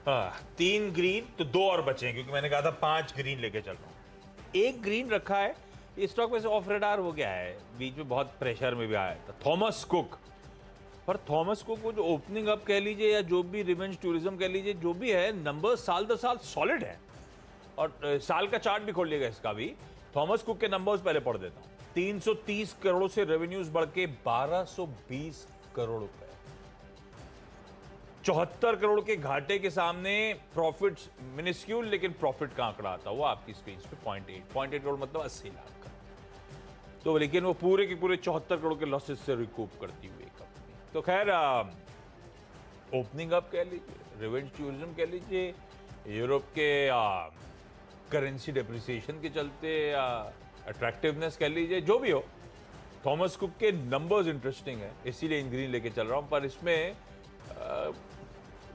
हाँ, 3 ग्रीन तो 2 और बचे हैं, क्योंकि मैंने कहा था 5 ग्रीन लेके चल रहा हूँ। 1 ग्रीन रखा है, ये स्टॉक में से ऑफ रेडार हो गया है, बीच में बहुत प्रेशर में भी आया था, थॉमस कुक। पर थॉमस कुक को जो ओपनिंग अप कह लीजिए या जो भी रिवेंज टूरिज्म कह लीजिए, जो भी है, नंबर साल दर साल सॉलिड है। और साल का चार्ट भी खोल लिएगा इसका भी। थॉमस कुक के नंबर्स पहले पढ़ देता हूँ। 330 करोड़ से रेवेन्यूज बढ़ के 1220 करोड़ रुपए, 74 करोड़ के घाटे के सामने प्रॉफिट मिनिस्क्यूल, लेकिन प्रॉफिट का आंकड़ा आता वो आपकी स्क्रीन पे 0.8 करोड़, मतलब 80 लाख का। तो लेकिन वो पूरे के पूरे 74 करोड़ के लॉसेस से रिकूप करती हुई कंपनी। तो खैर, ओपनिंग अप कह लीजिए, रिवेंज टूरिज्म कह लीजिए, यूरोप के करेंसी डेप्रिसिएशन के चलते, अट्रैक्टिवनेस कह लीजिए, जो भी हो, थॉमस कुक के नंबर्स इंटरेस्टिंग है, इसीलिए इन ग्रीन लेके चल रहा हूं। पर इसमें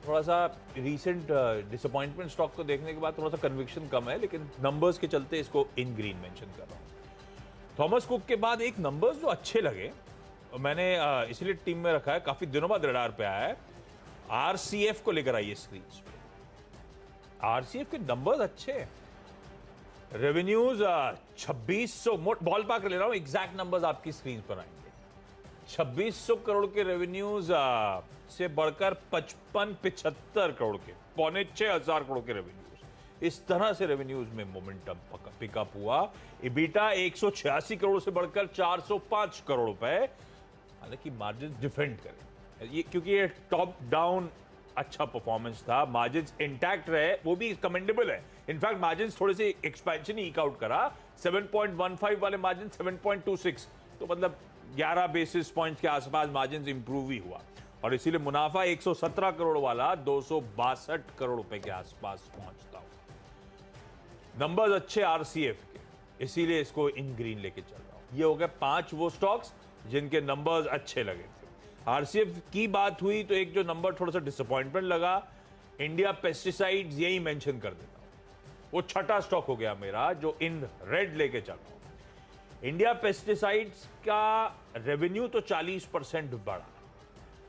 थोड़ा सा रीसेंट डिसअपॉइंटमेंट स्टॉक को देखने के बाद थोड़ा सा कन्विक्शन कम है, लेकिन नंबर्स के चलते इसको इन ग्रीन मेंशन कर रहा हूं। थॉमस कुक के बाद एक नंबर्स जो अच्छे लगे, मैंने इसलिए टीम में रखा है, काफी दिनों बाद रडार पे आया है, आरसीएफ को लेकर आइए स्क्रीन पे। आरसीएफ के नंबर्स अच्छे हैं, रेवेन्यूज 2600, बॉल पार्क ले रहा हूं, एग्जैक्ट नंबर्स आपकी स्क्रीन पर आएंगे। 2600 करोड़ के रेवेन्यूज से बढ़कर 55-75 करोड़ के, 5,500 करोड़ के रेवेन्यूज, इस तरह से रेवेन्यूज में मोमेंटम पिकअप हुआ। इबिटा 186 करोड़ से बढ़कर 405 करोड़ रुपए, हालांकि मार्जिन डिफेंड करें ये, क्योंकि ये टॉप डाउन अच्छा परफॉर्मेंस था, मार्जिन इंटैक्ट रहे, वो भी कमेंडेबल है। इनफैक्ट मार्जिन थोड़े से एक्सपेंशन ही ईक आउट करा, 7.15 वाले मार्जिन 7.26, तो मतलब 11 बेसिस पॉइंट्स के आसपास मार्जिन इंप्रूव ही हुआ, और इसीलिए मुनाफा 117 करोड़ वाला 262 करोड़ रुपए के आसपास पहुंचता हुआ। नंबर्स अच्छे आरसीएफ के, इसीलिए इसको इन ग्रीन लेके चल रहा हूं। ये हो गए 5 वो स्टॉक्स जिनके नंबर्स अच्छे लगे थे। आरसीएफ की बात हुई तो एक जो नंबर थोड़ा सा डिसअपॉइंटमेंट लगा, इंडिया पेस्टिसाइड्स, यही मेंशन कर देता हूं, वो छठा स्टॉक हो गया मेरा जो इन रेड लेके चल रहा हूं। इंडिया पेस्टिसाइड्स का रेवेन्यू तो 40% बढ़ा,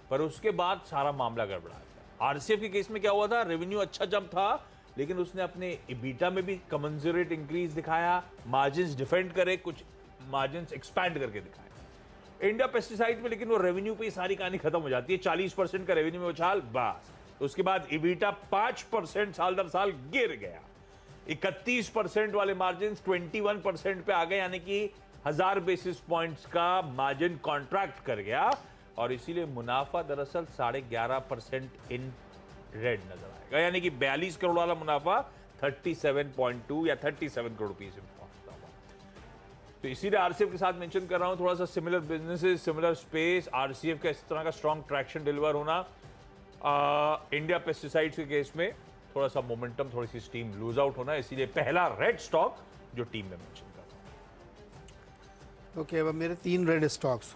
पर उसके बाद सारा मामला गड़बड़ा गया। आरसीएफ के केस में क्या हुआ था, रेवेन्यू अच्छा जंप था, लेकिन उसने अपने इबिटा में भी कमेंसुरेट इंक्रीज दिखाया, मार्जिन्स डिफेंड करे, कुछ मार्जिन्स एक्सपैंड करके दिखाया। इंडिया पेस्टिसाइड में लेकिन वो रेवेन्यू पे सारी कहानी खत्म हो जाती है, 40% का रेवेन्यू में उछाल, बस उसके बाद इबिटा 5% साल दर साल गिर गया, 31% वाले मार्जिन 21% पे आ गए, यानी कि 1000 बेसिस पॉइंट्स का मार्जिन कॉन्ट्रैक्ट कर गया, और इसीलिए मुनाफा दरअसल 11.5% इन रेड नजर आएगा, यानी कि 42 करोड़ वाला मुनाफा 37.2 या 37 करोड़ रुपीस में पहुंचता हुआ। तो इसीलिए आरसीएफ के साथ मेंशन कर रहा हूं, थोड़ा सा similar businesses, similar space, RCF का इस तरह का स्ट्रॉन्ग ट्रैक्शन डिलीवर होना। इंडिया पेस्टिसाइड्स के केस में थोड़ा सा मोमेंटम, थोड़ी सी स्टीम लूज आउट होना, इसीलिए पहला रेड स्टॉक जो टीम में मेंशन कर रहा हूं। ओके, अब मेरे 3 रेड स्टॉक्स,